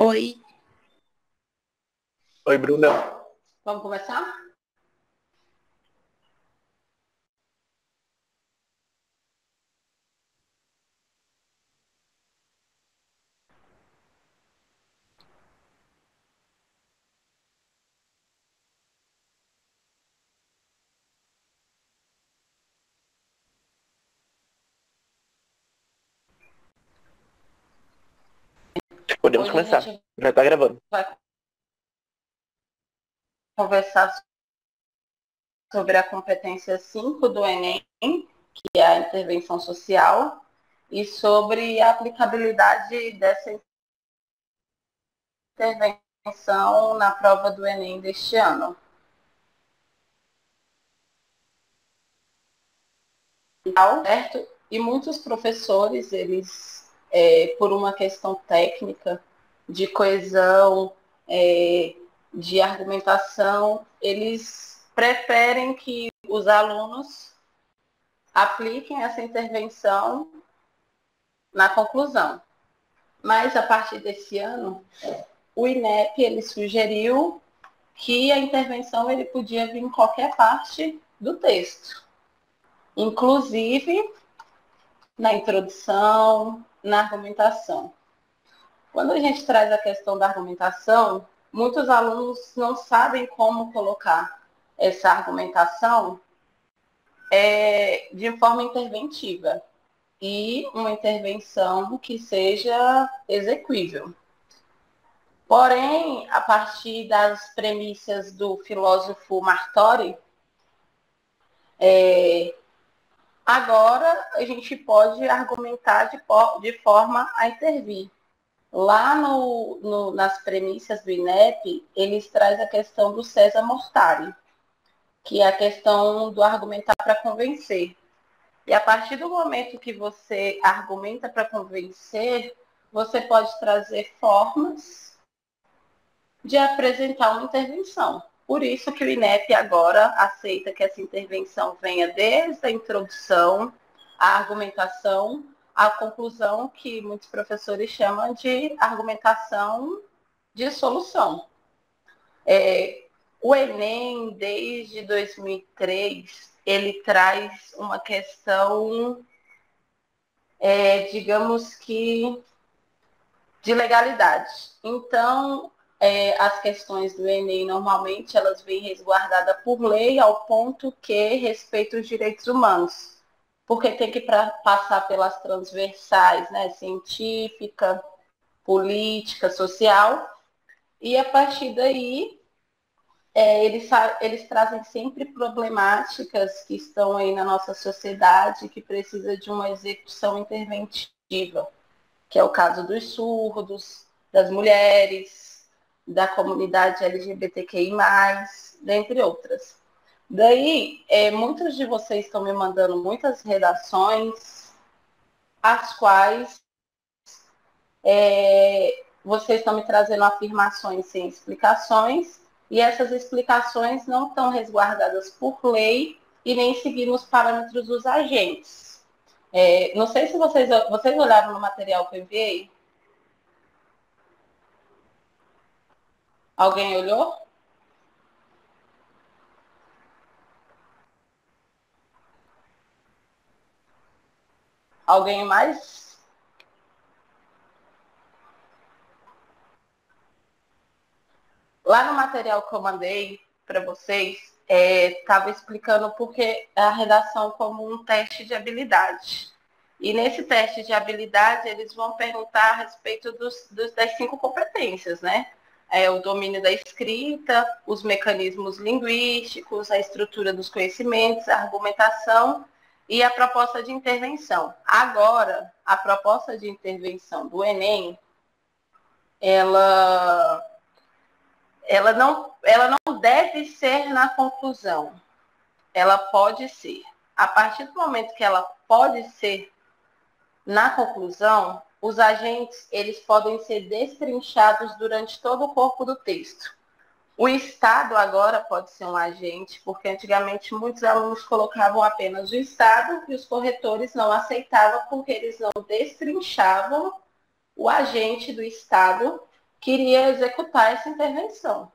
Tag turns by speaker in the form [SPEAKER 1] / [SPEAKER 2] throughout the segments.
[SPEAKER 1] Oi,
[SPEAKER 2] Oi, Bruna.
[SPEAKER 1] vamos começar?
[SPEAKER 2] Podemos
[SPEAKER 1] Hoje a
[SPEAKER 2] começar.
[SPEAKER 1] gente
[SPEAKER 2] Já tá gravando.
[SPEAKER 1] vai conversar sobre a competência 5 do Enem, que é a intervenção social, e sobre a aplicabilidade dessa intervenção na prova do Enem deste ano. Certo? E muitos professores, eles, por uma questão técnica, de coesão, de argumentação, eles preferem que os alunos apliquem essa intervenção na conclusão. Mas, a partir desse ano, o INEP ele sugeriu que a intervenção ele podia vir em qualquer parte do texto, inclusive na introdução, na argumentação. Quando a gente traz a questão da argumentação, muitos alunos não sabem como colocar essa argumentação de forma interventiva e uma intervenção que seja exequível. Porém, a partir das premissas do filósofo Martori, agora a gente pode argumentar de forma a intervir. Lá nas premissas do INEP, eles trazem a questão do César Mortari, que é a questão do argumentar para convencer. E a partir do momento que você argumenta para convencer, você pode trazer formas de apresentar uma intervenção. Por isso que o INEP agora aceita que essa intervenção venha desde a introdução, a argumentação, a conclusão, que muitos professores chamam de argumentação de solução. O Enem, desde 2003, ele traz uma questão, digamos que, de legalidade. Então, as questões do Enem, normalmente, elas vêm resguardadas por lei, ao ponto que respeita os direitos humanos, porque tem que passar pelas transversais, né, científica, política, social, e a partir daí, eles trazem sempre problemáticas que estão aí na nossa sociedade, que precisa de uma execução interventiva, que é o caso dos surdos, das mulheres, da comunidade LGBTQI+, dentre outras. Daí, muitos de vocês estão me mandando muitas redações, as quais vocês estão me trazendo afirmações sem explicações, e essas explicações não estão resguardadas por lei e nem seguindo os parâmetros dos agentes. Não sei se vocês olharam no material que eu enviei. Alguém olhou? Alguém mais? Lá no material que eu mandei para vocês, estava explicando porque a redação como um teste de habilidade. E nesse teste de habilidade, eles vão perguntar a respeito das 5 competências, né? O domínio da escrita, os mecanismos linguísticos, a estrutura dos conhecimentos, a argumentação e a proposta de intervenção. Agora, a proposta de intervenção do Enem, ela não deve ser na conclusão. Ela pode ser. A partir do momento que ela pode ser na conclusão, os agentes eles podem ser destrinchados durante todo o corpo do texto. O Estado agora pode ser um agente, porque antigamente muitos alunos colocavam apenas o Estado e os corretores não aceitavam porque eles não destrinchavam o agente do Estado queria executar essa intervenção.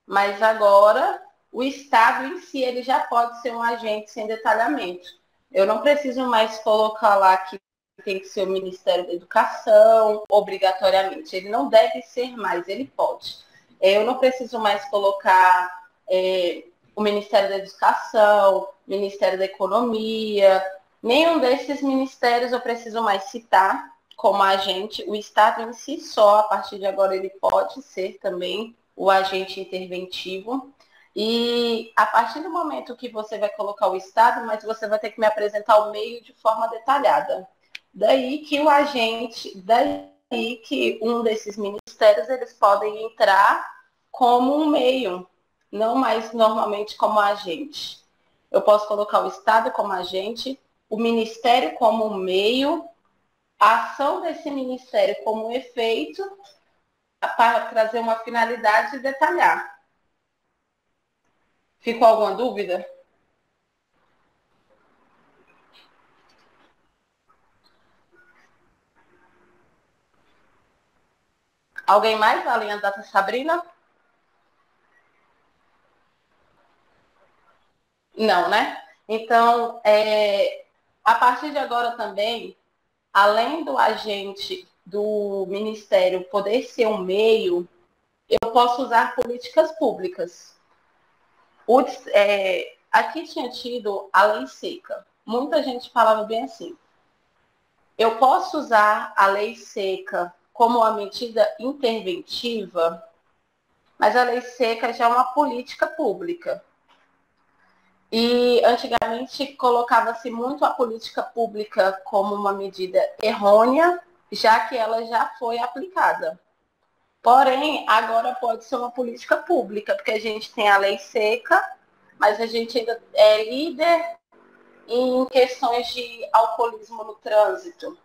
[SPEAKER 1] Mas agora o Estado em si ele já pode ser um agente sem detalhamento. Eu não preciso mais colocar lá que tem que ser o Ministério da Educação, obrigatoriamente. Ele não deve ser mais, ele pode. Eu não preciso mais colocar o Ministério da Educação, Ministério da Economia, nenhum desses ministérios eu preciso mais citar como agente. O Estado em si só, a partir de agora, ele pode ser também o agente interventivo. E a partir do momento que você vai colocar o Estado, mas você vai ter que me apresentar o meio de forma detalhada. Daí que o agente, daí que um desses ministérios, eles podem entrar como um meio, não mais normalmente como agente. Eu posso colocar o Estado como agente, o Ministério como um meio, a ação desse Ministério como um efeito, para trazer uma finalidade e detalhar. Ficou alguma dúvida? Alguém mais, além da Sabrina? Não, né? Então, a partir de agora também, além do agente do Ministério poder ser um meio, eu posso usar políticas públicas. Aqui tinha tido a lei seca. Muita gente falava bem assim. Eu posso usar a lei seca como uma medida interventiva, mas a lei seca já é uma política pública. E antigamente colocava-se muito a política pública como uma medida errônea, já que ela já foi aplicada. Porém, agora pode ser uma política pública, porque a gente tem a lei seca, mas a gente ainda é líder em questões de alcoolismo no trânsito.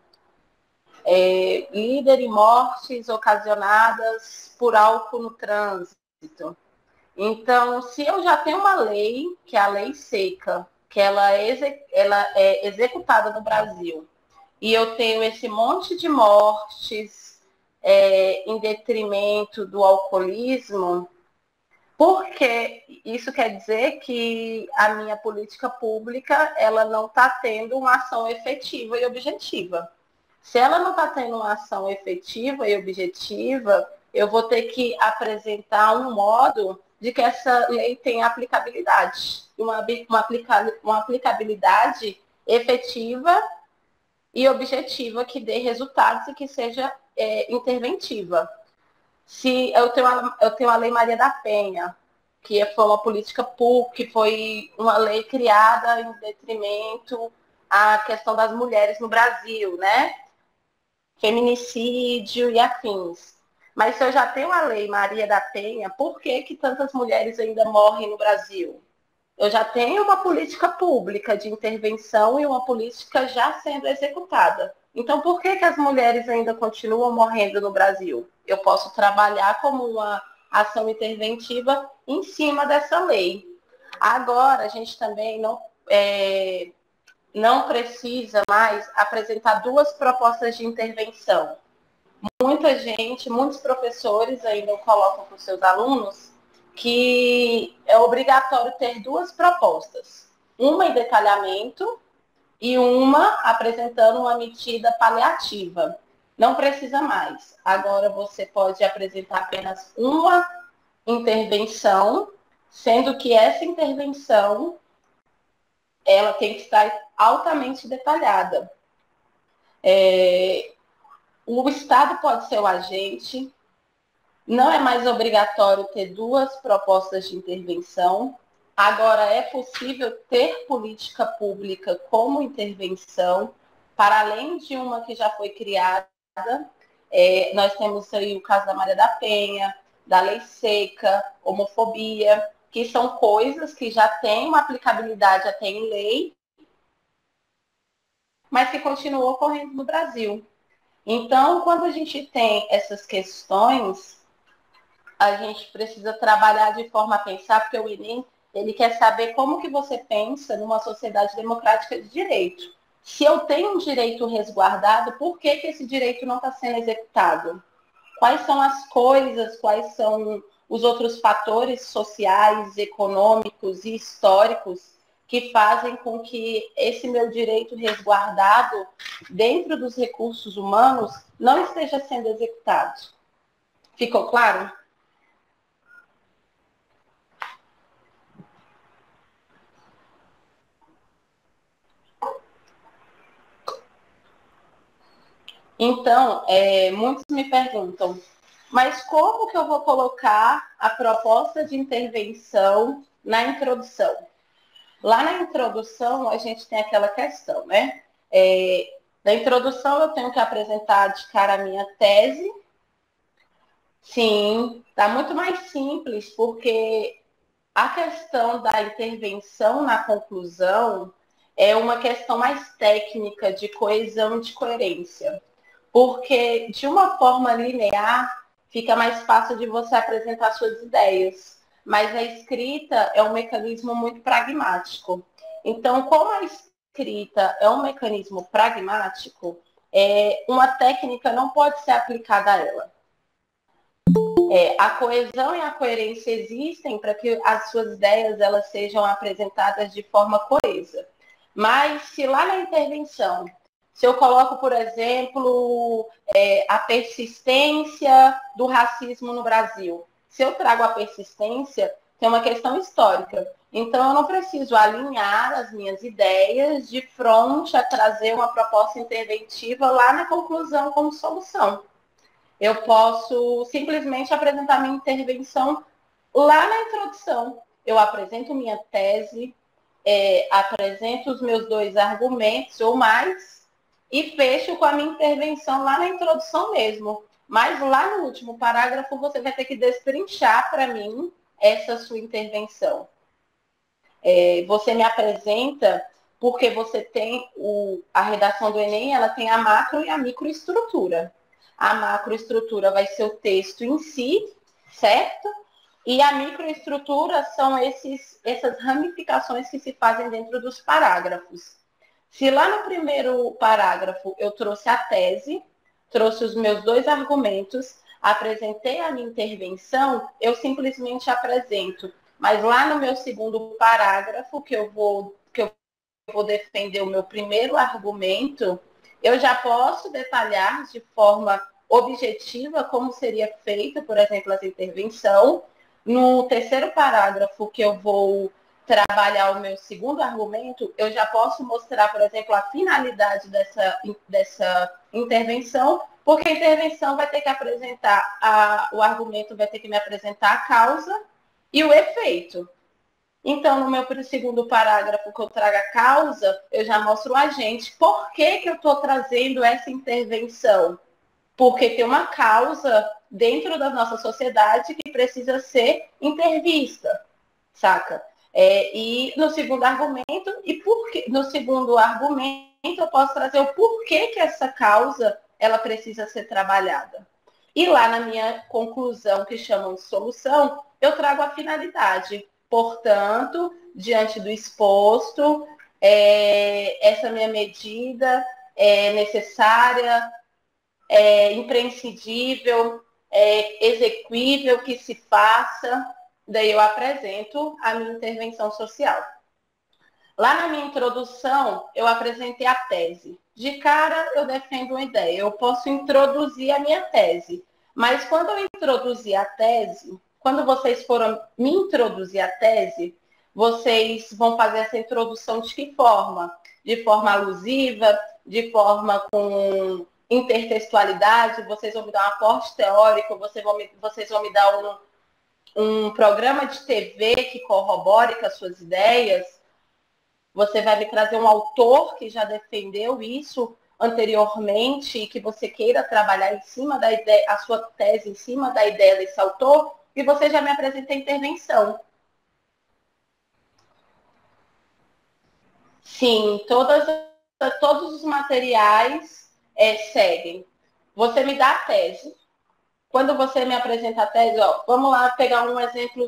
[SPEAKER 1] Líder em mortes ocasionadas por álcool no trânsito. Então, se eu já tenho uma lei, que é a lei seca, que ela é executada no Brasil, e eu tenho esse monte de mortes em detrimento do alcoolismo, porque isso quer dizer que a minha política pública ela não está tendo uma ação efetiva e objetiva. Se ela não está tendo uma ação efetiva e objetiva, eu vou ter que apresentar um modo de que essa lei tenha aplicabilidade, uma aplicabilidade efetiva e objetiva que dê resultados e que seja interventiva. Se eu tenho a Lei Maria da Penha, que foi uma política pública, que foi uma lei criada em detrimento à questão das mulheres no Brasil, né? Feminicídio e afins. Mas se eu já tenho a Lei Maria da Penha, por que que tantas mulheres ainda morrem no Brasil? Eu já tenho uma política pública de intervenção e uma política já sendo executada. Então, por que que as mulheres ainda continuam morrendo no Brasil? Eu posso trabalhar como uma ação interventiva em cima dessa lei. Agora, a gente também não precisa mais apresentar duas propostas de intervenção. Muitos professores ainda colocam para os seus alunos que é obrigatório ter duas propostas. Uma em detalhamento e uma apresentando uma medida paliativa. Não precisa mais. Agora você pode apresentar apenas uma intervenção, sendo que essa intervenção ela tem que estar altamente detalhada. O Estado pode ser o agente, não é mais obrigatório ter duas propostas de intervenção. Agora, é possível ter política pública como intervenção, para além de uma que já foi criada. Nós temos aí o caso da Maria da Penha, da lei seca, homofobia, que são coisas que já têm uma aplicabilidade até em lei, mas que continuam ocorrendo no Brasil. Então, quando a gente tem essas questões, a gente precisa trabalhar de forma a pensar, porque o Enem, ele quer saber como que você pensa numa sociedade democrática de direito. Se eu tenho um direito resguardado, por que que esse direito não está sendo executado? quais são as coisas, quais são os outros fatores sociais, econômicos e históricos que fazem com que esse meu direito resguardado dentro dos recursos humanos não esteja sendo executado. Ficou claro? Então, muitos me perguntam, mas como que eu vou colocar a proposta de intervenção na introdução? Lá na introdução, a gente tem aquela questão, né? Na introdução, eu tenho que apresentar de cara a minha tese. Sim, está muito mais simples, porque a questão da intervenção na conclusão é uma questão mais técnica de coesão e de coerência. Porque, de uma forma linear, fica mais fácil de você apresentar suas ideias. Mas a escrita é um mecanismo muito pragmático. Então, como a escrita é um mecanismo pragmático, uma técnica não pode ser aplicada a ela. A coesão e a coerência existem para que as suas ideias elas sejam apresentadas de forma coesa. Mas se lá na intervenção, se eu coloco, por exemplo, a persistência do racismo no Brasil, se eu trago a persistência, tem uma questão histórica. Então, eu não preciso alinhar as minhas ideias de frente a trazer uma proposta interventiva lá na conclusão como solução. Eu posso simplesmente apresentar minha intervenção lá na introdução. Eu apresento minha tese, apresento os meus 2 argumentos ou mais e fecho com a minha intervenção lá na introdução mesmo. Mas lá no último parágrafo você vai ter que destrinchar para mim essa sua intervenção. Você me apresenta porque você tem a redação do Enem, ela tem a macro e a microestrutura. A macroestrutura vai ser o texto em si, certo? E a microestrutura são essas ramificações que se fazem dentro dos parágrafos. Se lá no primeiro parágrafo eu trouxe a tese, trouxe os meus 2 argumentos, apresentei a minha intervenção, eu simplesmente apresento. Mas lá no meu segundo parágrafo, que eu vou defender o meu primeiro argumento, eu já posso detalhar de forma objetiva como seria feita, por exemplo, essa intervenção. No terceiro parágrafo, que eu vou trabalhar o meu segundo argumento, eu já posso mostrar, por exemplo, a finalidade dessa intervenção, porque a intervenção vai ter que apresentar, o argumento vai ter que me apresentar a causa e o efeito. Então, no meu segundo parágrafo, que eu trago a causa, eu já mostro o agente. Por que eu estou trazendo essa intervenção? Porque tem uma causa dentro da nossa sociedade que precisa ser intervista, saca? E no segundo argumento, no segundo argumento, eu posso trazer o porquê que essa causa ela precisa ser trabalhada. E lá na minha conclusão, que chamam de solução, eu trago a finalidade. Portanto, diante do exposto, essa minha medida é necessária, imprescindível, exequível que se faça. Daí eu apresento a minha intervenção social. Lá na minha introdução, eu apresentei a tese. De cara, eu defendo uma ideia. Eu posso introduzir a minha tese. Mas quando eu introduzir a tese, quando vocês foram me introduzir a tese, vocês vão fazer essa introdução de que forma? De forma alusiva, de forma com intertextualidade, vocês vão me dar um aporte teórico, vocês vão me dar um programa de TV que corrobore com as suas ideias. Você vai me trazer um autor que já defendeu isso anteriormente e que você queira trabalhar em cima da ideia, a sua tese em cima da ideia desse autor, e você já me apresenta a intervenção. Sim, todos os materiais seguem. Você me dá a tese. Quando você me apresenta a tese, vamos lá pegar um exemplo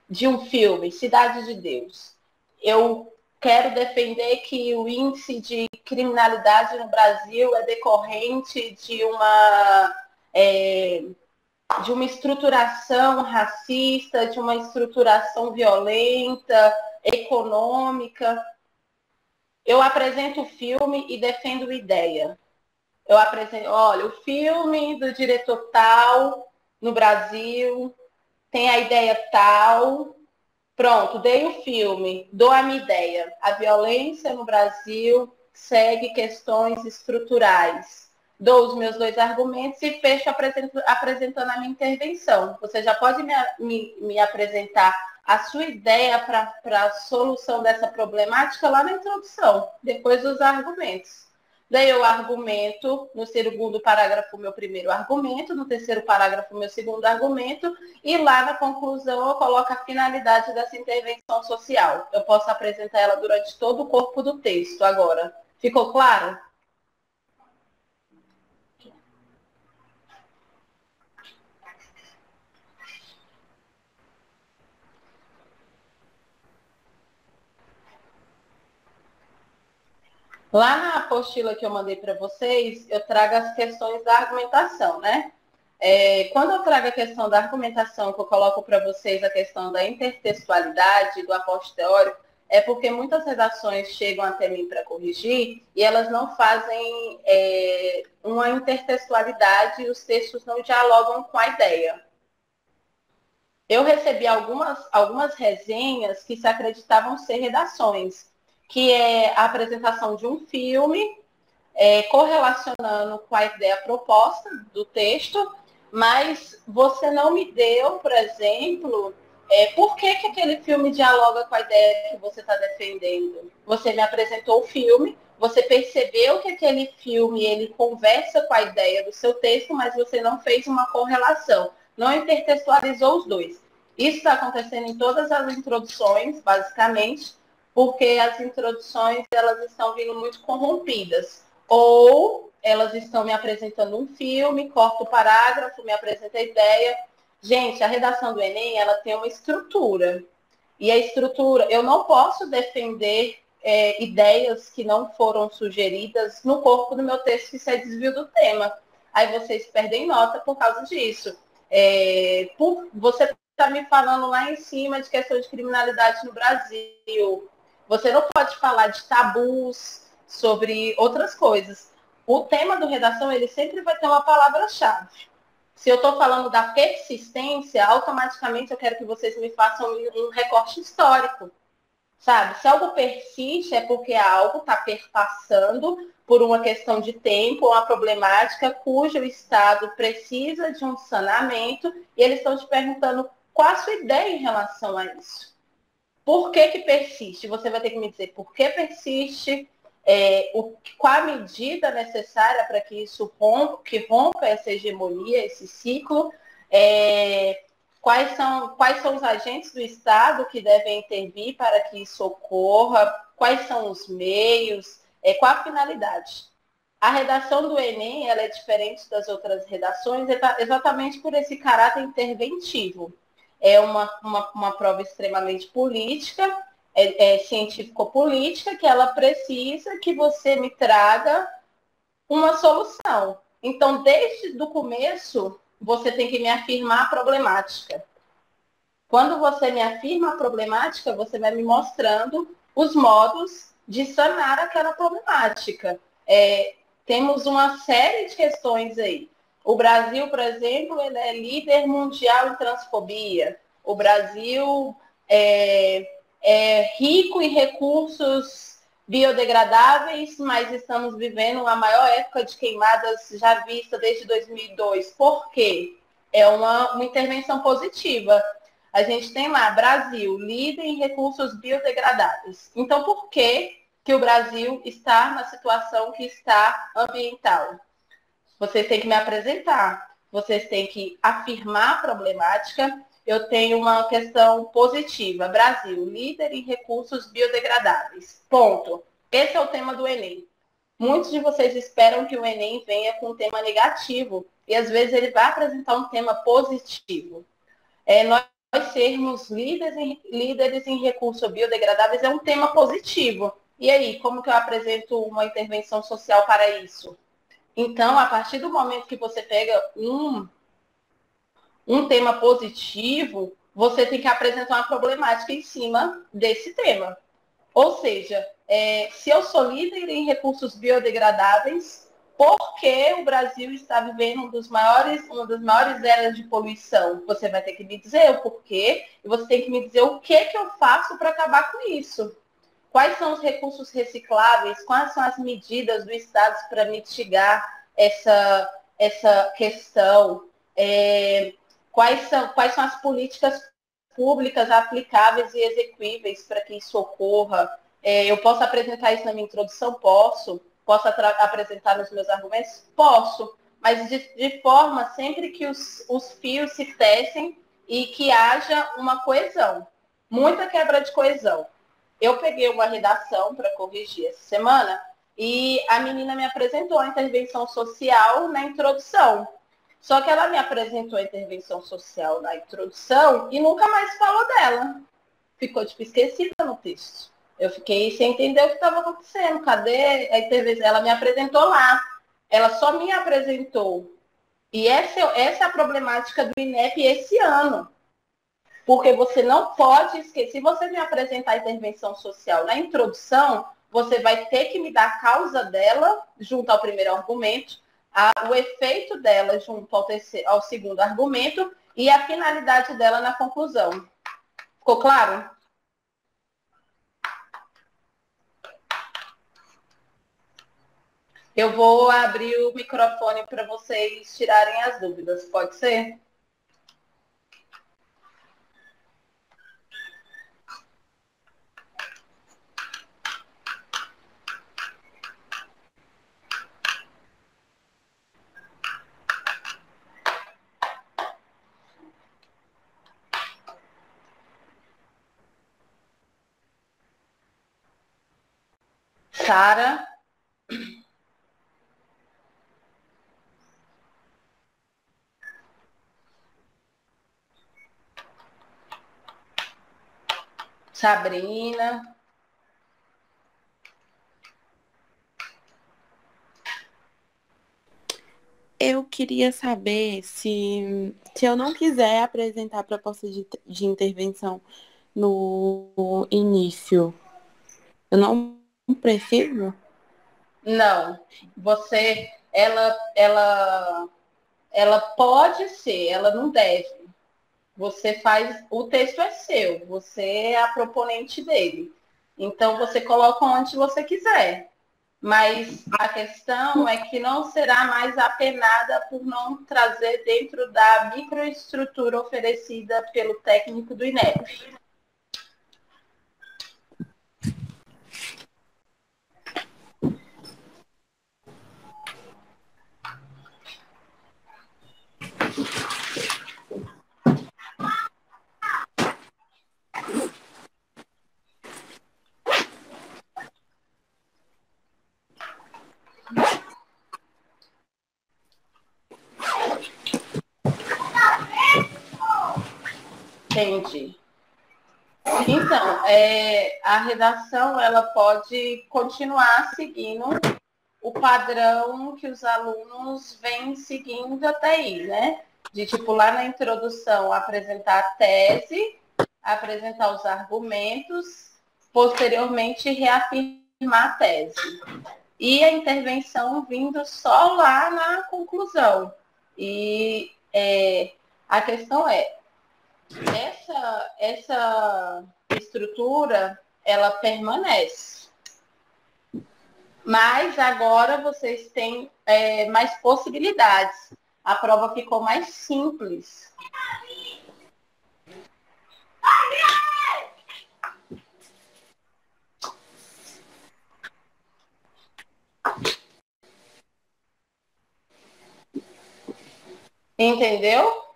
[SPEAKER 1] de um filme, Cidade de Deus. Eu quero defender que o índice de criminalidade no Brasil é decorrente de uma de uma estruturação racista, de uma estruturação violenta, econômica. Eu apresento o filme e defendo ideia. Eu apresento, olha, o filme do diretor tal no Brasil tem a ideia tal. Pronto, dei o filme, dou a minha ideia. A violência no Brasil segue questões estruturais. Dou os meus 2 argumentos e fecho apresentando a minha intervenção. Você já pode me apresentar a sua ideia para a solução dessa problemática lá na introdução, depois dos argumentos. Daí eu argumento, no segundo parágrafo, meu primeiro argumento, no terceiro parágrafo, meu segundo argumento, e lá na conclusão eu coloco a finalidade dessa intervenção social. Eu posso apresentar ela durante todo o corpo do texto agora. Ficou claro? Lá na apostila que eu mandei para vocês, eu trago as questões da argumentação, né? Quando eu trago a questão da argumentação, que eu coloco para vocês a questão da intertextualidade, do aporte teórico, é porque muitas redações chegam até mim para corrigir e elas não fazem uma intertextualidade e os textos não dialogam com a ideia. Eu recebi algumas resenhas que se acreditavam ser redações, que é a apresentação de um filme, correlacionando com a ideia proposta do texto, mas você não me deu, por exemplo, por que aquele filme dialoga com a ideia que você está defendendo. Você me apresentou o filme, você percebeu que aquele filme ele conversa com a ideia do seu texto, mas você não fez uma correlação, não intertextualizou os dois. Isso está acontecendo em todas as introduções, basicamente, porque as introduções elas estão vindo muito corrompidas. Ou elas estão me apresentando um filme, corta o parágrafo, me apresenta a ideia. Gente, a redação do Enem, ela tem uma estrutura. E a estrutura, eu não posso defender ideias que não foram sugeridas no corpo do meu texto, que isso é desvio do tema. Aí vocês perdem nota por causa disso. Você está me falando lá em cima de questão de criminalidade no Brasil. Você não pode falar de tabus, sobre outras coisas. O tema do redação, ele sempre vai ter uma palavra-chave. Se eu estou falando da persistência, automaticamente eu quero que vocês me façam um recorte histórico, sabe? Se algo persiste, é porque algo está perpassando por uma questão de tempo, uma problemática cujo Estado precisa de um saneamento, e eles estão te perguntando qual a sua ideia em relação a isso. Por que persiste? Você vai ter que me dizer por que persiste, qual a medida necessária para que isso rompa essa hegemonia, esse ciclo, quais são os agentes do Estado que devem intervir para que isso ocorra, quais são os meios, qual a finalidade. A redação do Enem ela é diferente das outras redações exatamente por esse caráter interventivo. É uma prova extremamente política, científico-política, que ela precisa que você me traga uma solução. Então, desde o começo, você tem que me afirmar a problemática. Quando você me afirma a problemática, você vai me mostrando os modos de sanar aquela problemática. Temos uma série de questões aí. O Brasil, por exemplo, ele é líder mundial em transfobia. O Brasil é rico em recursos biodegradáveis, mas estamos vivendo a maior época de queimadas já vista desde 2002. Por quê? É uma intervenção positiva. A gente tem lá, Brasil, líder em recursos biodegradáveis. Então, por que o Brasil está na situação que está ambiental? Vocês têm que me apresentar, vocês têm que afirmar a problemática. Eu tenho uma questão positiva. Brasil, líder em recursos biodegradáveis. Ponto. Esse é o tema do Enem. Muitos de vocês esperam que o Enem venha com um tema negativo e às vezes ele vai apresentar um tema positivo. Nós sermos líderes em recursos biodegradáveis é um tema positivo. E aí, como que eu apresento uma intervenção social para isso? Então, a partir do momento que você pega um tema positivo, você tem que apresentar uma problemática em cima desse tema. Ou seja, se eu sou líder em recursos biodegradáveis, por que o Brasil está vivendo uma das maiores eras de poluição? Você vai ter que me dizer o porquê e você tem que me dizer o que eu faço para acabar com isso. Quais são os recursos recicláveis? Quais são as medidas do Estado para mitigar essa questão? Quais são as políticas públicas aplicáveis e execuíveis para que isso ocorra? Eu posso apresentar isso na minha introdução? Posso. Posso apresentar nos meus argumentos? Posso. Mas de forma sempre que os fios se tecem e que haja uma coesão. Muita quebra de coesão. Eu peguei uma redação para corrigir essa semana e a menina me apresentou a intervenção social na introdução. Só que ela me apresentou a intervenção social na introdução e nunca mais falou dela. Ficou, tipo, esquecida no texto. Eu fiquei sem entender o que estava acontecendo. Cadê a intervenção? Ela me apresentou lá. Ela só me apresentou. E essa é a problemática do INEP esse ano. Porque você não pode esquecer. Se você me apresentar a intervenção social na introdução, você vai ter que me dar a causa dela, junto ao primeiro argumento, o efeito dela junto ao segundo argumento e a finalidade dela na conclusão. Ficou claro? Eu vou abrir o microfone para vocês tirarem as dúvidas, pode ser? Sara? Sabrina?
[SPEAKER 2] Eu queria saber se eu não quiser apresentar a proposta de intervenção no início, eu não preciso?
[SPEAKER 1] Não. Ela pode ser, ela não deve. Você faz, o texto é seu, você é a proponente dele. Então você coloca onde você quiser. Mas a questão é que não será mais apenada por não trazer dentro da microestrutura oferecida pelo técnico do INEP. Entendi. Então, a redação ela pode continuar seguindo o padrão que os alunos vêm seguindo até aí, né? De tipo, lá na introdução, apresentar a tese, apresentar os argumentos, posteriormente reafirmar a tese. E a intervenção vindo só lá na conclusão. E a questão essa estrutura, ela permanece. Mas agora vocês têm mais possibilidades. A prova ficou mais simples. Entendeu?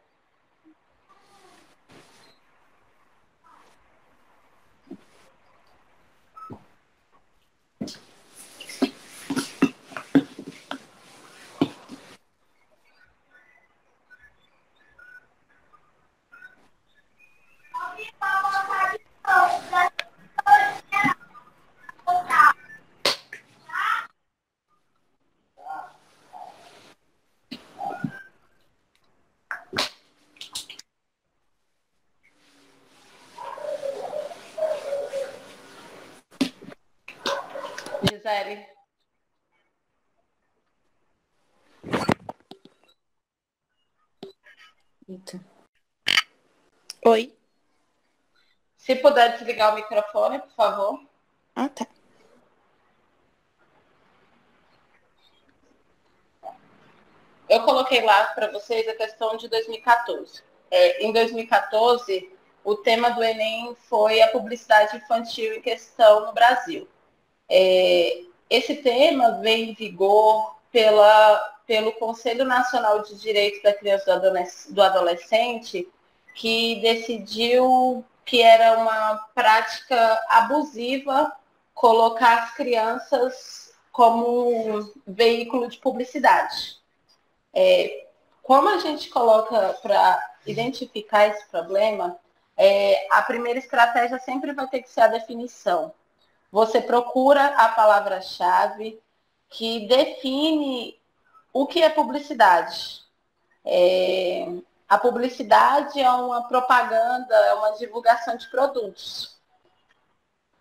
[SPEAKER 1] Gisele.
[SPEAKER 2] Eita. Oi?
[SPEAKER 1] Se puder desligar o microfone, por favor.
[SPEAKER 2] Ah, tá.
[SPEAKER 1] Eu coloquei lá para vocês a questão de 2014. Em 2014, o tema do Enem foi a publicidade infantil em questão no Brasil. Esse tema veio em vigor pelo Conselho Nacional de Direitos da Criança e do Adolescente, que decidiu que era uma prática abusiva colocar as crianças como veículo de publicidade. Como a gente coloca para identificar esse problema, a primeira estratégia sempre vai ter que ser a definição. Você procura a palavra-chave que define o que é publicidade. A publicidade é uma propaganda, é uma divulgação de produtos.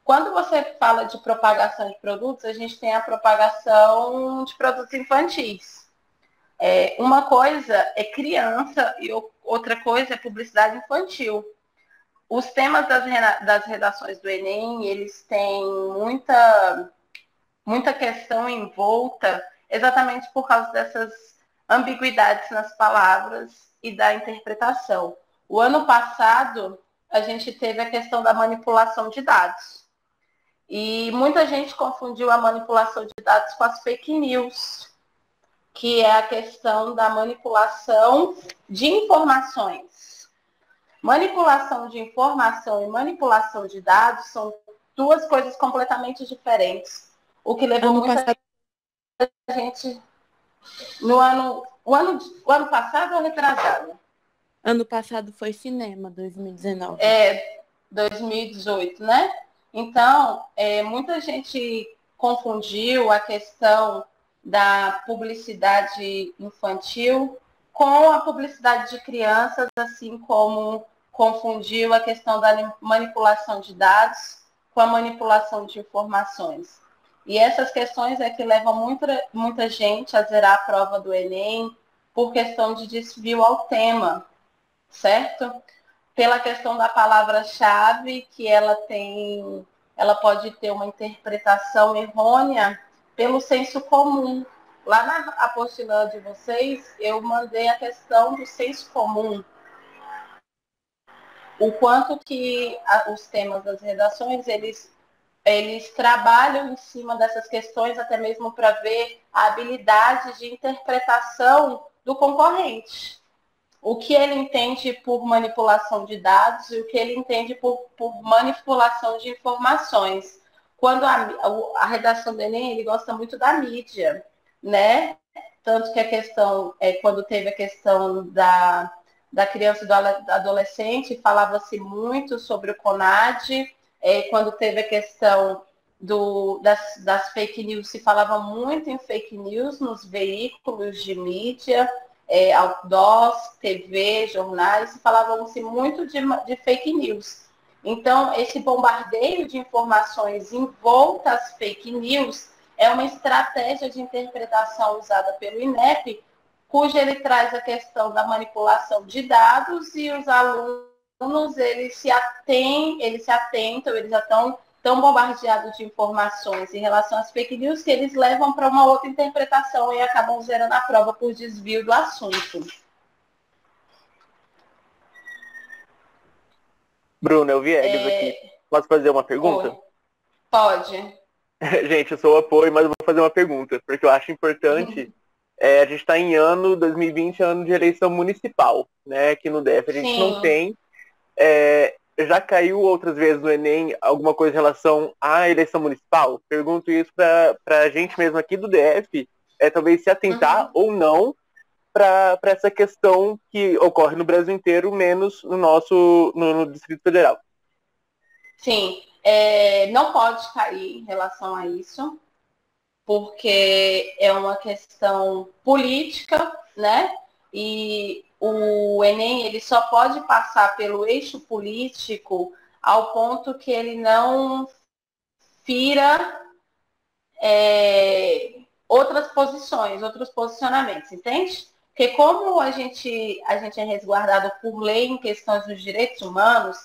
[SPEAKER 1] Quando você fala de propagação de produtos, a gente tem a propagação de produtos infantis. Uma coisa é criança e outra coisa é publicidade infantil. Os temas das redações do Enem, eles têm muita questão envolta exatamente por causa dessas ambiguidades nas palavras e da interpretação. O ano passado, a gente teve a questão da manipulação de dados. E muita gente confundiu a manipulação de dados com as fake news, que é a questão da manipulação de informações. Manipulação de informação e manipulação de dados são duas coisas completamente diferentes. O que levou muita gente no o ano passado ou retrasado?
[SPEAKER 2] Ano passado foi cinema, 2019.
[SPEAKER 1] 2018, né? Então, muita gente confundiu a questão da publicidade infantil com a publicidade de crianças, assim como confundiu a questão da manipulação de dados com a manipulação de informações. E essas questões é que levam muita gente a zerar a prova do Enem por questão de desvio ao tema, certo? Pela questão da palavra-chave, que ela pode ter uma interpretação errônea pelo senso comum. Lá na apostila de vocês, eu mandei a questão do senso comum. O quanto que os temas das redações, eles trabalham em cima dessas questões, até mesmo para ver a habilidade de interpretação do concorrente. O que ele entende por manipulação de dados e o que ele entende por manipulação de informações. Quando a redação do Enem, ele gosta muito da mídia, né? Tanto que a questão, quando teve a questão da criança e do adolescente, falava-se muito sobre o CONAD. Quando teve a questão das fake news, se falava muito em fake news nos veículos de mídia, outdoors, TV, jornais, se falavam-se muito de fake news. Então, esse bombardeio de informações envolta às fake news é uma estratégia de interpretação usada pelo INEP, cuja ele traz a questão da manipulação de dados e os alunos eles se atentam, eles já estão tão bombardeados de informações em relação às fake news que eles levam para uma outra interpretação e acabam zerando a prova por desvio do assunto.
[SPEAKER 3] Bruna, eu vi Eggs aqui. Posso fazer uma pergunta?
[SPEAKER 1] Oi. Pode.
[SPEAKER 3] Gente, eu sou o apoio, mas eu vou fazer uma pergunta, porque eu acho importante. A gente está em 2020, ano de eleição municipal, né? Aqui no DF a gente não tem. Já caiu outras vezes no Enem alguma coisa em relação à eleição municipal? Pergunto isso para a gente mesmo aqui do DF, talvez se atentar ou não para essa questão que ocorre no Brasil inteiro, menos no Distrito Federal.
[SPEAKER 1] Sim, não pode cair em relação a isso, porque é uma questão política, né? E o Enem ele só pode passar pelo eixo político ao ponto que ele não fira outras posições, outros posicionamentos, entende? Porque como a gente é resguardado por lei em questões dos direitos humanos,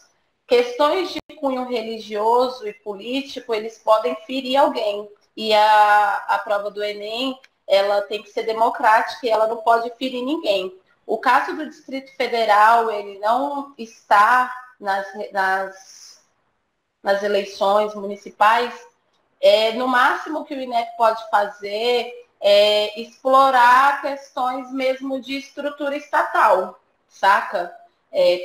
[SPEAKER 1] questões de cunho religioso e político, eles podem ferir alguém. E a prova do Enem, ela tem que ser democrática e ela não pode ferir ninguém. O caso do Distrito Federal, ele não está nas eleições municipais. No máximo que o INEP pode fazer é explorar questões mesmo de estrutura estatal, saca?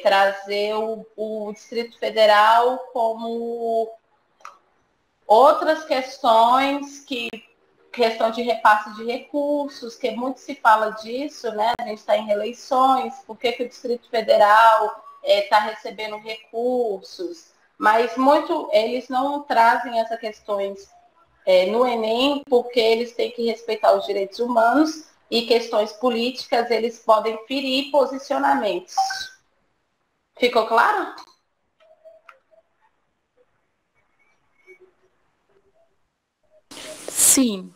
[SPEAKER 1] Trazer o Distrito Federal como outras questões questão de repasse de recursos, que muito se fala disso, né? A gente está em reeleições, por que o Distrito Federal está recebendo recursos? Mas eles não trazem essas questões no Enem, porque eles têm que respeitar os direitos humanos e questões políticas, eles podem ferir posicionamentos. Ficou claro?
[SPEAKER 2] Sim.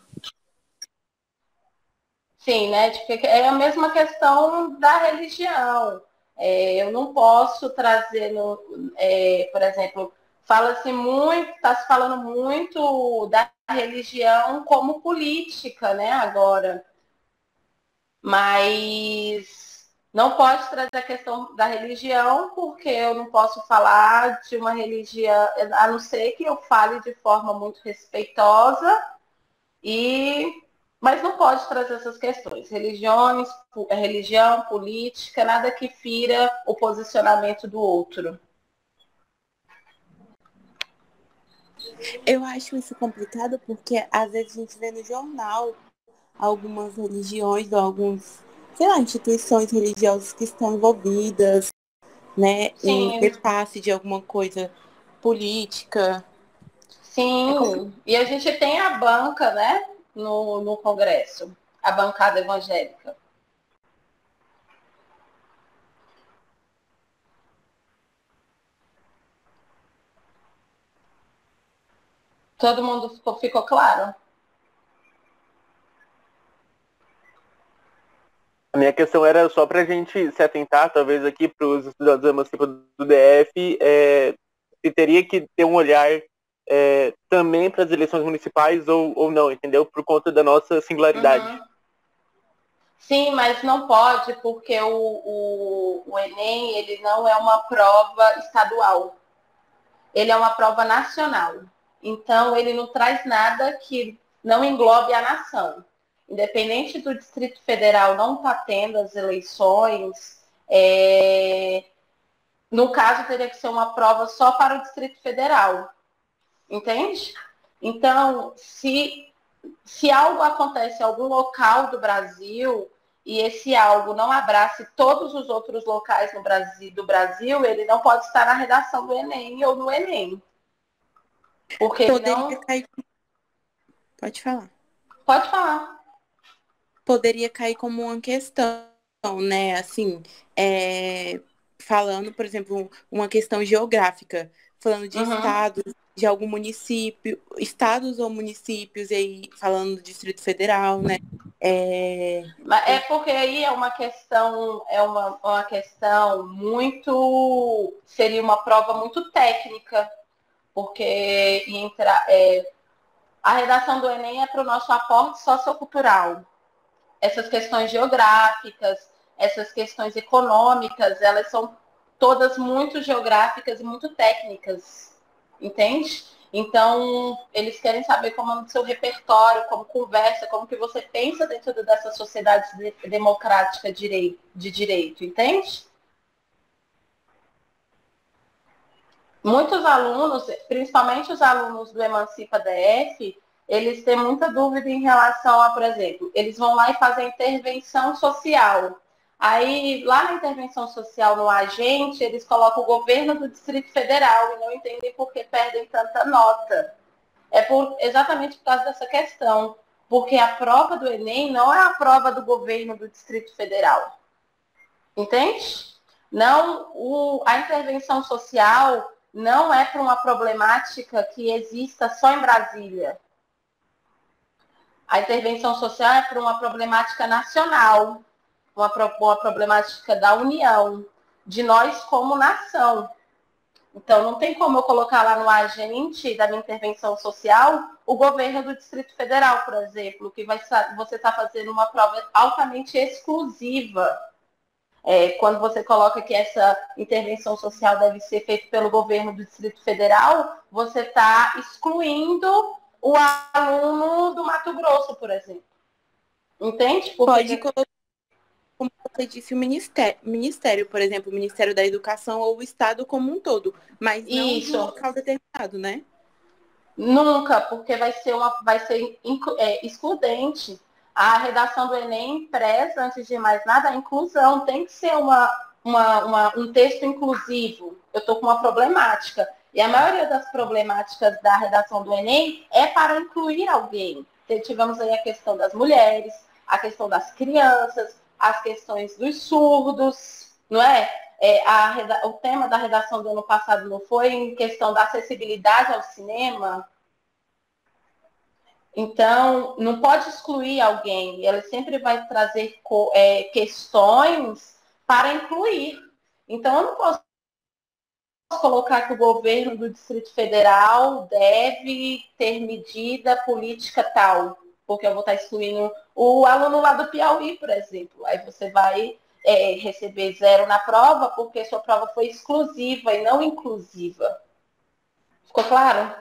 [SPEAKER 1] Sim, né? É a mesma questão da religião. Eu não posso trazer, por exemplo, fala-se muito, está se falando muito da religião como política, né? Agora, mas não pode trazer a questão da religião, porque eu não posso falar de uma religião, a não ser que eu fale de forma muito respeitosa mas não pode trazer essas questões. Religião, política, nada que fira o posicionamento do outro.
[SPEAKER 2] Eu acho isso complicado porque às vezes a gente vê no jornal algumas religiões ou alguns, sei lá, instituições religiosas que estão envolvidas, né, em
[SPEAKER 1] Sim.
[SPEAKER 2] repasse de alguma coisa política.
[SPEAKER 1] Sim, e a gente tem a banca, né, no Congresso, a bancada evangélica. Todo mundo ficou claro?
[SPEAKER 3] A minha questão era só para a gente se atentar, talvez aqui para os estudantes da Emancipa do DF, se teria que ter um olhar também para as eleições municipais ou não, entendeu? Por conta da nossa singularidade.
[SPEAKER 1] Uhum. Sim, mas não pode, porque o Enem ele não é uma prova estadual. Ele é uma prova nacional. Então, ele não traz nada que não englobe a nação. Independente do Distrito Federal não estar tendo as eleições, no caso, teria que ser uma prova só para o Distrito Federal. Entende? Então, se algo acontece em algum local do Brasil e esse algo não abrace todos os outros locais do Brasil, ele não pode estar na redação do Enem ou no Enem. Porque
[SPEAKER 2] Poderia cair. Pode falar.
[SPEAKER 1] Pode falar.
[SPEAKER 2] Poderia cair como uma questão, né? Assim, falando, por exemplo, uma questão geográfica, falando de estados, de algum município, estados ou municípios, e aí falando do Distrito Federal, né?
[SPEAKER 1] É porque aí é uma questão, uma questão muito. Seria uma prova muito técnica, porque a redação do Enem é para o nosso aporte sociocultural. Essas questões geográficas, essas questões econômicas, elas são todas muito geográficas e muito técnicas, entende? Então, eles querem saber como é o seu repertório, como conversa, como que você pensa dentro dessa sociedade democrática de direito, entende? Muitos alunos, principalmente os alunos do Emancipa DF, eles têm muita dúvida em relação a, por exemplo, eles vão lá e fazem intervenção social. Aí, lá na intervenção social no agente, eles colocam o governo do Distrito Federal e não entendem por que perdem tanta nota. Exatamente por causa dessa questão. Porque a prova do Enem não é a prova do governo do Distrito Federal. Entende? Não, a intervenção social não é para uma problemática que exista só em Brasília. A intervenção social é para uma problemática nacional, uma problemática da União, de nós como nação. Então, não tem como eu colocar lá no agente da minha intervenção social o governo do Distrito Federal, por exemplo, que você está fazendo uma prova altamente exclusiva. Quando você coloca que essa intervenção social deve ser feita pelo governo do Distrito Federal, você está excluindo o aluno do Mato Grosso, por exemplo. Entende?
[SPEAKER 2] Pode colocar, como você disse, o ministério, por exemplo, o Ministério da Educação ou o Estado como um todo, mas não de um local determinado, né?
[SPEAKER 1] Nunca, porque vai ser excludente. A redação do Enem preza, antes de mais nada, a inclusão. Tem que ser um texto inclusivo. Eu estou com uma problemática. E a maioria das problemáticas da redação do Enem é para incluir alguém. Tivemos aí a questão das mulheres, a questão das crianças, as questões dos surdos, não é? O tema da redação do ano passado não foi em questão da acessibilidade ao cinema? Então, não pode excluir alguém. Ela sempre vai trazer questões para incluir. Então, eu não posso colocar que o governo do Distrito Federal deve ter medida política tal, porque eu vou estar excluindo o aluno lá do Piauí, por exemplo. Aí você vai receber 0 na prova, porque sua prova foi exclusiva e não inclusiva. Ficou claro?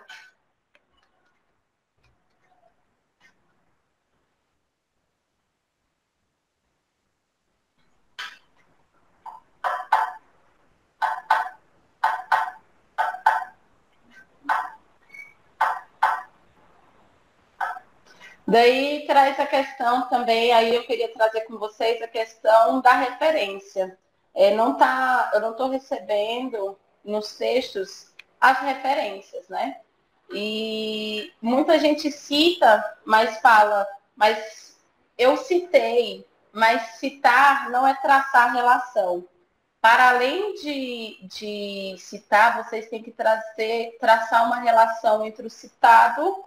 [SPEAKER 1] Daí traz a questão também, aí eu queria trazer com vocês a questão da referência. Eu não estou recebendo nos textos as referências, né? E muita gente cita, mas fala, mas eu citei, mas citar não é traçar relação. Para além de citar, vocês têm que traçar uma relação entre o citado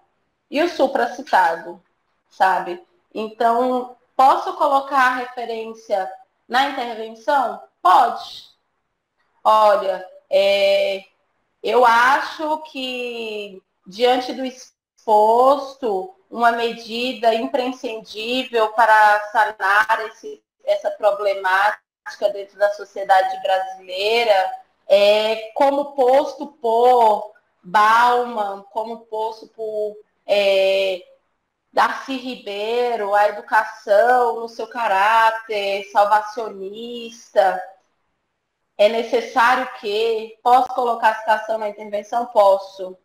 [SPEAKER 1] e o supracitado, sabe? Então, posso colocar a referência na intervenção? Pode. Olha, eu acho que, diante do exposto, uma medida imprescindível para sanar essa problemática dentro da sociedade brasileira como posto por Bauman, como posto por Darcy Ribeiro, a educação no seu caráter salvacionista. É necessário que... Posso colocar a citação na intervenção? Posso.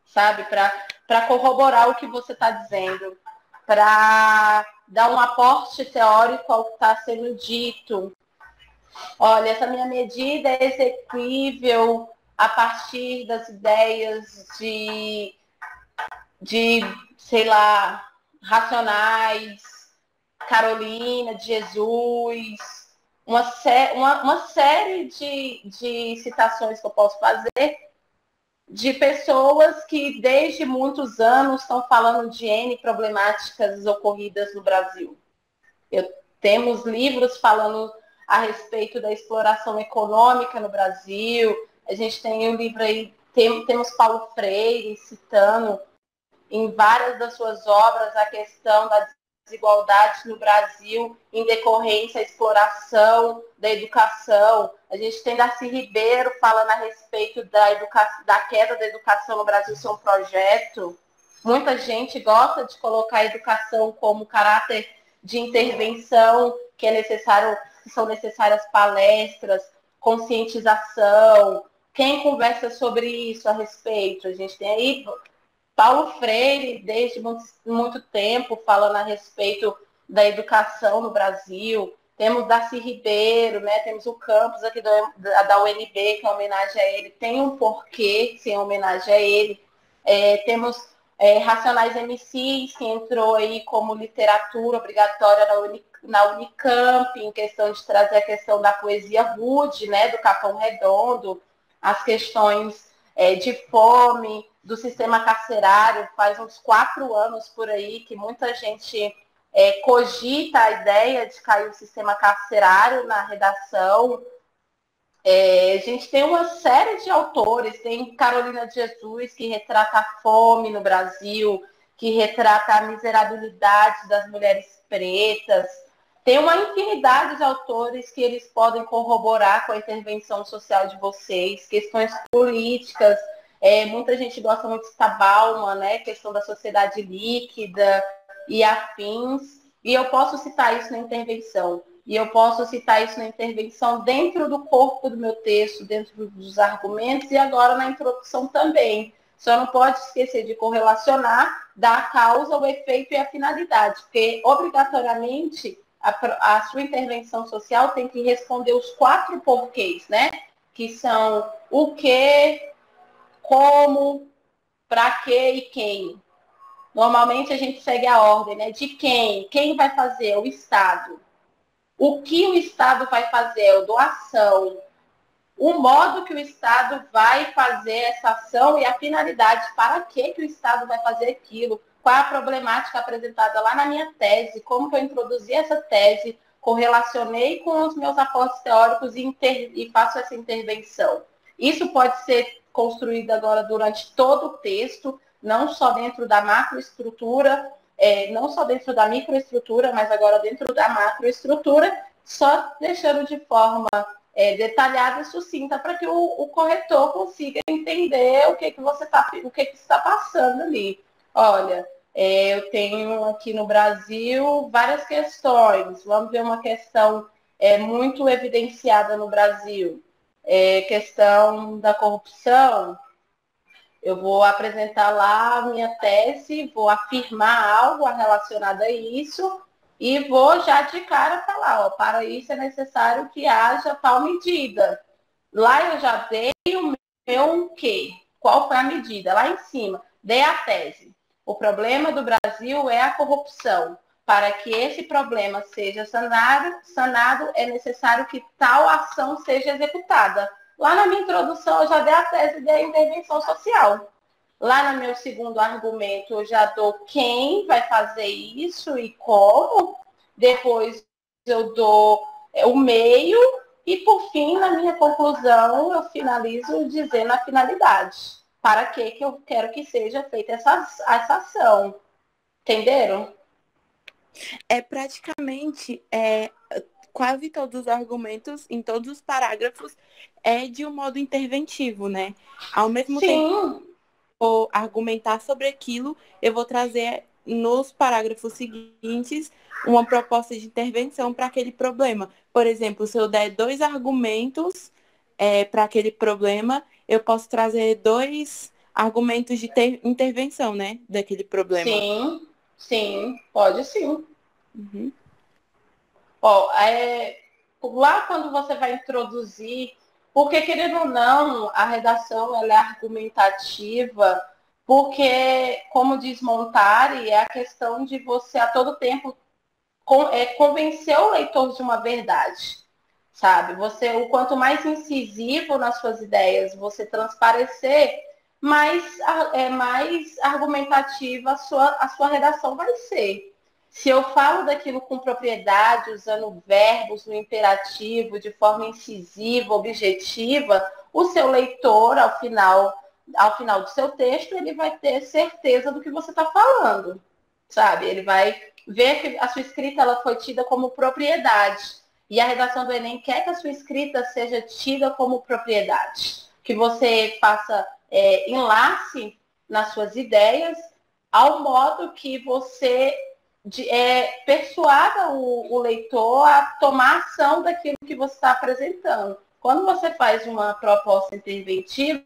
[SPEAKER 1] Sabe? Para corroborar o que você está dizendo. Para dar um aporte teórico ao que está sendo dito. Olha, essa minha medida é exequível a partir das ideias de sei lá, Racionais, Carolina de Jesus, uma série de citações que eu posso fazer de pessoas que desde muitos anos estão falando de N problemáticas ocorridas no Brasil. Temos livros falando a respeito da exploração econômica no Brasil, a gente tem um livro aí, temos Paulo Freire citando em várias das suas obras a questão da desigualdade no Brasil em decorrência da exploração da educação. A gente tem Darcy Ribeiro falando a respeito da queda da educação no Brasil ser um projeto. Muita gente gosta de colocar a educação como caráter de intervenção, que são necessárias palestras, conscientização. Quem conversa sobre isso a respeito? A gente tem aí Paulo Freire, desde muito tempo, falando a respeito da educação no Brasil. Temos Darcy Ribeiro, né? Temos o campus aqui da UNB, que é homenagem a ele. Tem um porquê ser homenagem a ele. Temos Racionais MCs, que entrou aí como literatura obrigatória na Unicamp, em questão de trazer a questão da poesia rude, né? Do Capão Redondo, as questões de fome, do sistema carcerário. Faz uns 4 anos por aí que muita gente cogita a ideia de cair o sistema carcerário na redação. A gente tem uma série de autores, tem Carolina de Jesus, que retrata a fome no Brasil, que retrata a miserabilidade das mulheres pretas. Tem uma infinidade de autores que eles podem corroborar com a intervenção social de vocês, questões políticas. Muita gente gosta muito de Stabalma, né? Questão da sociedade líquida e afins. E eu posso citar isso na intervenção. E eu posso citar isso na intervenção dentro do corpo do meu texto, dentro dos argumentos e agora na introdução também. Só não pode esquecer de correlacionar da causa, o efeito e a finalidade, porque obrigatoriamente a sua intervenção social tem que responder os 4 porquês, né? Que são o que, como, para quê e quem. Normalmente a gente segue a ordem, né? De quem? Quem vai fazer? O Estado. O que o Estado vai fazer? A doação. O modo que o Estado vai fazer essa ação e a finalidade. Para que o Estado vai fazer aquilo? Qual a problemática apresentada lá na minha tese? Como que eu introduzi essa tese? Correlacionei com os meus aportes teóricos e faço essa intervenção. Isso pode ser construído agora durante todo o texto, não só dentro da macroestrutura, não só dentro da microestrutura, mas agora dentro da macroestrutura, só deixando de forma detalhada e sucinta para que o corretor consiga entender o que você está passando ali. Olha, eu tenho aqui no Brasil várias questões. Vamos ver uma questão muito evidenciada no Brasil. Questão da corrupção. Eu vou apresentar lá a minha tese, vou afirmar algo relacionado a isso e vou já de cara falar, para isso é necessário que haja tal medida. Lá eu já dei o meu quê? Qual foi a medida? Lá em cima, dei a tese. O problema do Brasil é a corrupção. Para que esse problema seja sanado, é necessário que tal ação seja executada. Lá na minha introdução, eu já dei a tese de intervenção social. Lá no meu segundo argumento, eu já dou quem vai fazer isso e como. Depois, eu dou o meio. E, por fim, na minha conclusão, eu finalizo dizendo a finalidade. Para que eu quero que seja feita essa ação. Entenderam?
[SPEAKER 2] Praticamente quase todos os argumentos, em todos os parágrafos, de um modo interventivo, né? Ao mesmo tempo que vou argumentar sobre aquilo, eu vou trazer nos parágrafos seguintes uma proposta de intervenção para aquele problema. Por exemplo, se eu der 2 argumentos para aquele problema, eu posso trazer 2 argumentos de intervenção, né? Daquele problema.
[SPEAKER 1] Sim, pode sim.
[SPEAKER 2] Uhum.
[SPEAKER 1] Lá quando você vai introduzir, porque querendo ou não, a redação ela é argumentativa, porque, como diz Montari, é a questão de você a todo tempo convencer o leitor de uma verdade, sabe? O quanto mais incisivo nas suas ideias você transparecer, mais argumentativa a sua redação vai ser. Se eu falo daquilo com propriedade, usando verbos no imperativo, de forma incisiva, objetiva, o seu leitor, ao final do seu texto, ele vai ter certeza do que você está falando, sabe? Ele vai ver que a sua escrita ela foi tida como propriedade. E a redação do Enem quer que a sua escrita seja tida como propriedade. Que você faça enlace nas suas ideias ao modo que você persuada o leitor a tomar ação daquilo que você está apresentando. Quando você faz uma proposta interventiva,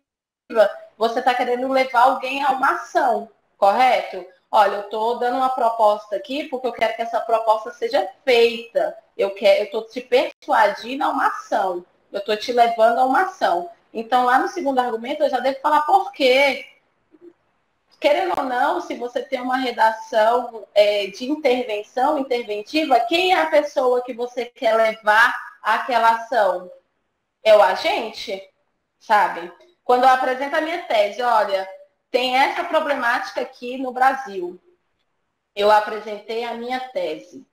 [SPEAKER 1] você está querendo levar alguém a uma ação, correto? Olha, eu estou dando uma proposta aqui porque eu quero que essa proposta seja feita. Eu estou te persuadindo a uma ação. Eu estou te levando a uma ação. Então, lá no segundo argumento, eu já devo falar por quê. Querendo ou não, se você tem uma redação de intervenção interventiva, quem é a pessoa que você quer levar àquela ação? É o agente, sabe? Quando eu apresento a minha tese, olha, tem essa problemática aqui no Brasil. Eu apresentei a minha tese.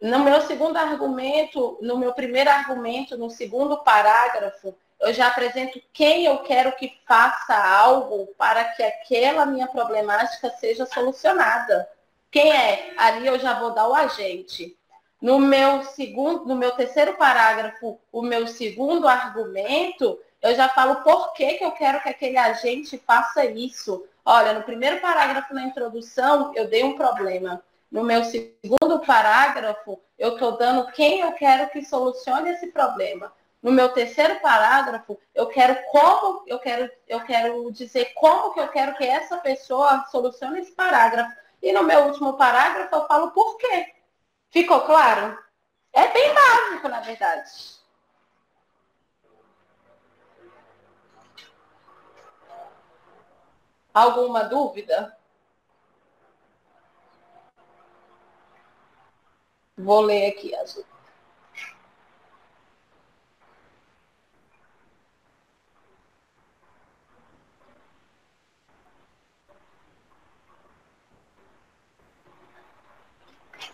[SPEAKER 1] No meu segundo argumento, no meu primeiro argumento, no segundo parágrafo, eu já apresento quem eu quero que faça algo para que aquela minha problemática seja solucionada. Quem é? Ali eu já vou dar o agente. No meu terceiro parágrafo, o meu segundo argumento, eu já falo por que eu quero que aquele agente faça isso. Olha, no primeiro parágrafo na introdução, eu dei um problema. No meu segundo parágrafo, eu estou dando quem eu quero que solucione esse problema. No meu terceiro parágrafo, eu quero dizer como que eu quero que essa pessoa solucione esse parágrafo. E no meu último parágrafo, eu falo por quê. Ficou claro? É bem básico, na verdade. Alguma dúvida? Vou ler aqui as outras.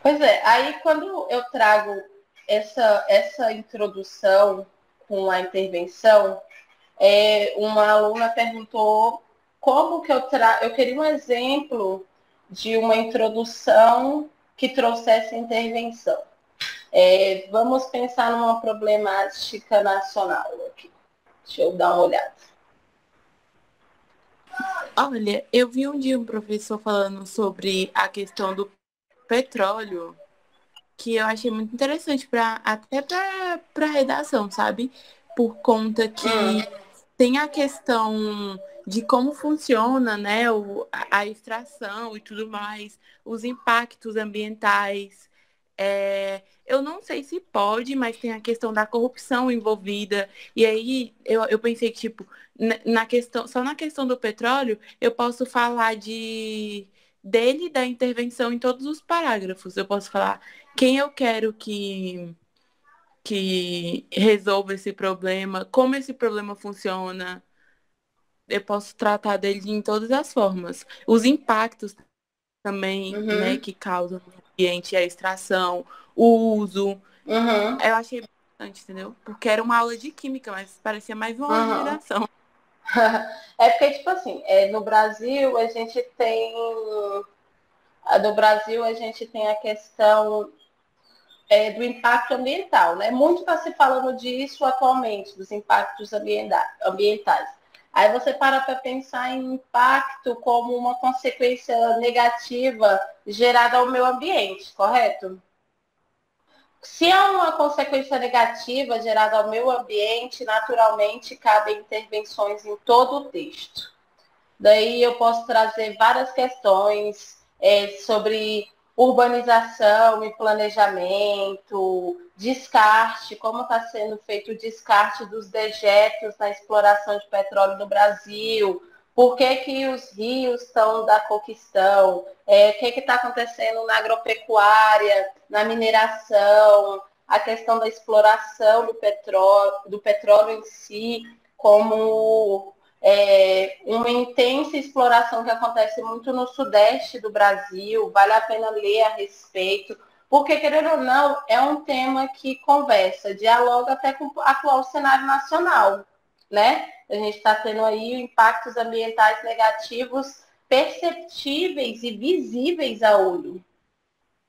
[SPEAKER 1] Pois é, aí quando eu trago essa introdução com a intervenção, uma aluna perguntou como que eu queria um exemplo de uma introdução que trouxesse intervenção. Vamos pensar numa problemática nacional aqui. Deixa eu dar uma olhada.
[SPEAKER 2] Olha, eu vi um dia um professor falando sobre a questão do petróleo, que eu achei muito interessante até para redação, sabe? Por conta que tem a questão de como funciona, né, a extração e tudo mais, os impactos ambientais. Eu não sei se pode, mas tem a questão da corrupção envolvida. E aí eu pensei que, tipo, só na questão do petróleo, eu posso falar dele, da intervenção em todos os parágrafos. Eu posso falar quem eu quero que resolva esse problema, como esse problema funciona. Eu posso tratar dele em todas as formas. Os impactos também, né, que causam no ambiente, a extração, o uso. Eu achei bastante, entendeu? Porque era uma aula de química, mas parecia mais uma aula de redação.
[SPEAKER 1] É porque, tipo assim, no Brasil a gente tem a questão do impacto ambiental, né? Muito está se falando disso atualmente, dos impactos ambientais. Aí você para pensar em impacto como uma consequência negativa gerada ao meio ambiente, correto? Se há uma consequência negativa gerada ao meio ambiente, naturalmente cabem intervenções em todo o texto. Daí eu posso trazer várias questões sobre urbanização e planejamento, descarte, como está sendo feito o descarte dos dejetos na exploração de petróleo no Brasil, por que os rios estão da coquestão, o que está acontecendo na agropecuária, na mineração, a questão da exploração do petróleo em si, como uma intensa exploração que acontece muito no sudeste do Brasil, vale a pena ler a respeito, porque, querendo ou não, é um tema que conversa, dialoga até com o atual cenário nacional, né? A gente está tendo aí impactos ambientais negativos perceptíveis e visíveis a olho.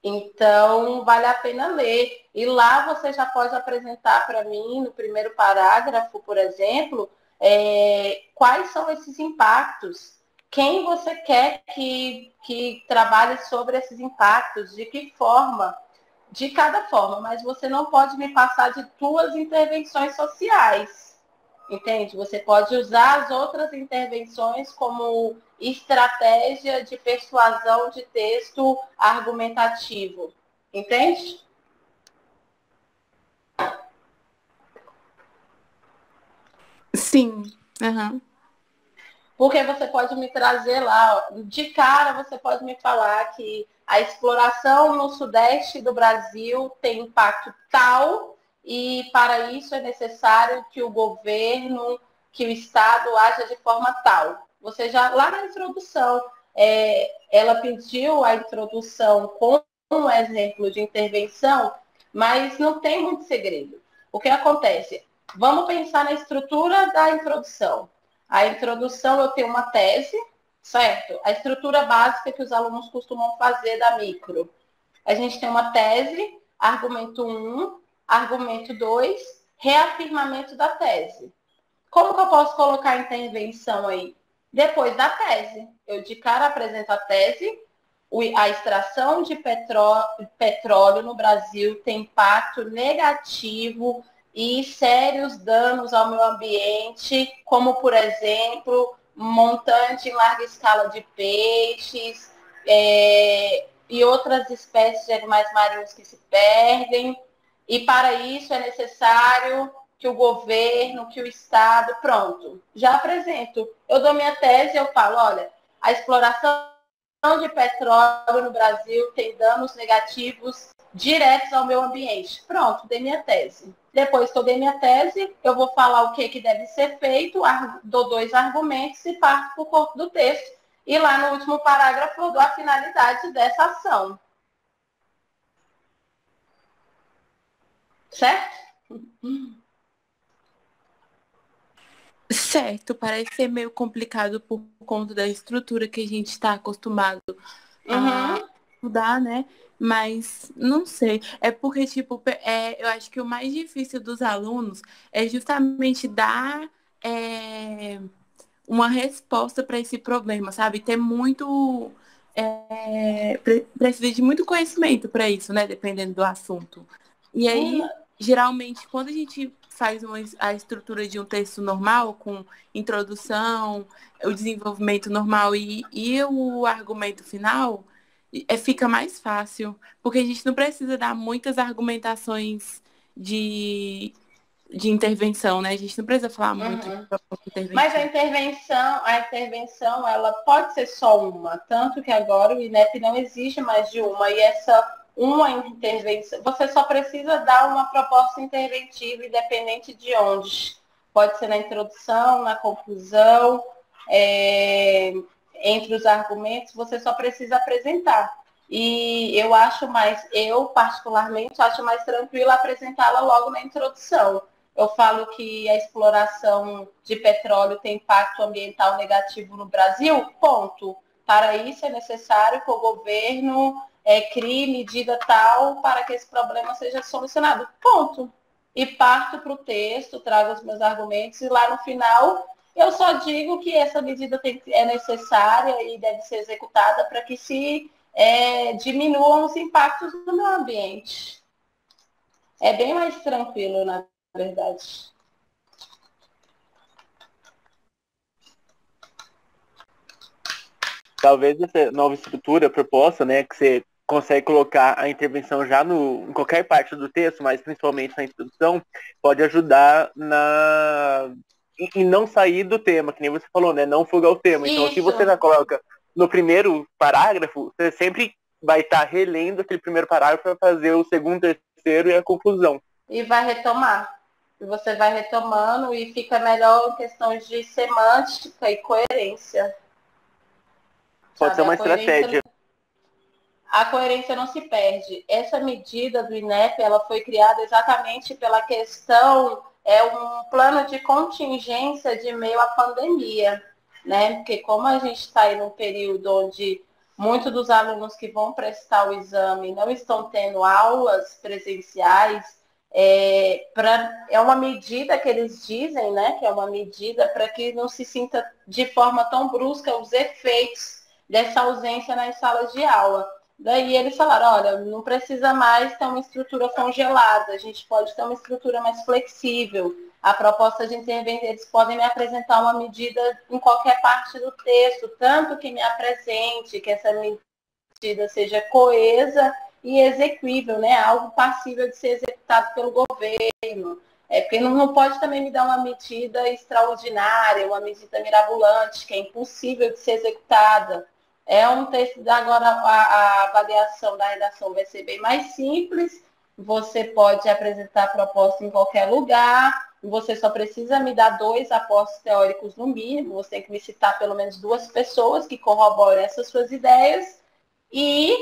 [SPEAKER 1] Então, vale a pena ler. E lá você já pode apresentar para mim, no primeiro parágrafo, por exemplo, quais são esses impactos, quem você quer que trabalhe sobre esses impactos, de que forma, de cada forma, mas você não pode me passar de tuas intervenções sociais, entende? Você pode usar as outras intervenções como estratégia de persuasão de texto argumentativo, entende?
[SPEAKER 2] Sim. Uhum.
[SPEAKER 1] Porque você pode me trazer lá, de cara você pode me falar que a exploração no sudeste do Brasil tem impacto tal, e para isso é necessário que o governo, que o Estado haja de forma tal. Você já, lá na introdução, ela pediu a introdução com um exemplo de intervenção, mas não tem muito segredo. O que acontece? Vamos pensar na estrutura da introdução. A introdução, eu tenho uma tese, certo? A estrutura básica que os alunos costumam fazer da micro. A gente tem uma tese, argumento 1, argumento 2, reafirmamento da tese. Como que eu posso colocar a intervenção aí? Depois da tese. Eu de cara apresento a tese, a extração de petróleo no Brasil tem impacto negativo e sérios danos ao meio ambiente, como, por exemplo, montante em larga escala de peixes e outras espécies de animais marinhos que se perdem. E para isso é necessário que o governo, que o Estado, pronto, já apresento. Eu dou minha tese, eu falo, olha, a exploração de petróleo no Brasil tem danos negativos diretos ao meio ambiente. Pronto, dei minha tese. Depois que eu dei minha tese, eu vou falar o que deve ser feito, dou 2 argumentos e parto para o corpo do texto. E lá no último parágrafo eu dou a finalidade dessa ação. Certo?
[SPEAKER 2] Certo, parece ser meio complicado por conta da estrutura que a gente está acostumado a estudar, né? Mas não sei. É porque, tipo, eu acho que o mais difícil dos alunos é justamente dar uma resposta para esse problema, sabe? Ter muito. Precisa de muito conhecimento para isso, né? Dependendo do assunto. E aí, geralmente, quando a gente faz a estrutura de um texto normal, com introdução, o desenvolvimento normal e o argumento final, fica mais fácil. Porque a gente não precisa dar muitas argumentações de intervenção, né? A gente não precisa falar muito de intervenção.
[SPEAKER 1] Mas a intervenção, ela pode ser só uma, tanto que agora o INEP não exige mais de uma, e essa uma intervenção, você só precisa dar uma proposta interventiva, independente de onde. Pode ser na introdução, na conclusão, entre os argumentos, você só precisa apresentar. E eu particularmente acho mais tranquilo apresentá-la logo na introdução. Eu falo que a exploração de petróleo tem impacto ambiental negativo no Brasil, ponto. Para isso é necessário que o governo crie medida tal para que esse problema seja solucionado, ponto. E parto para o texto, trago os meus argumentos e lá no final eu só digo que essa medida é necessária e deve ser executada para que se diminuam os impactos no meio ambiente. É bem mais tranquilo, na verdade.
[SPEAKER 3] Talvez essa nova estrutura proposta, né, que você consegue colocar a intervenção já em qualquer parte do texto, mas principalmente na introdução, pode ajudar em não sair do tema, que nem você falou, né, não fugar o tema. Então, se você já coloca no primeiro parágrafo, você sempre vai estar relendo aquele primeiro parágrafo para fazer o segundo, terceiro e a conclusão.
[SPEAKER 1] E vai retomar. E você vai retomando e fica melhor em questões de semântica e coerência.
[SPEAKER 3] Pode ser uma estratégia.
[SPEAKER 1] A coerência não se perde. Essa medida do INEP, ela foi criada exatamente pela questão, um plano de contingência de meio à pandemia, né? Porque como a gente está aí num período onde muitos dos alunos que vão prestar o exame não estão tendo aulas presenciais, é uma medida que eles dizem, né? Que é uma medida para que não se sinta de forma tão brusca os efeitos dessa ausência nas salas de aula. Daí eles falaram, olha, não precisa mais ter uma estrutura congelada, a gente pode ter uma estrutura mais flexível. A proposta de intervenção, eles podem me apresentar uma medida em qualquer parte do texto, tanto que me apresente, que essa medida seja coesa e execuível, né? Algo passível de ser executado pelo governo. Porque não pode também me dar uma medida extraordinária, uma medida mirabolante, que é impossível de ser executada. É um texto, agora a avaliação da redação vai ser bem mais simples, você pode apresentar a proposta em qualquer lugar, você só precisa me dar 2 apostos teóricos no mínimo, você tem que me citar pelo menos 2 pessoas que corroborem essas suas ideias, e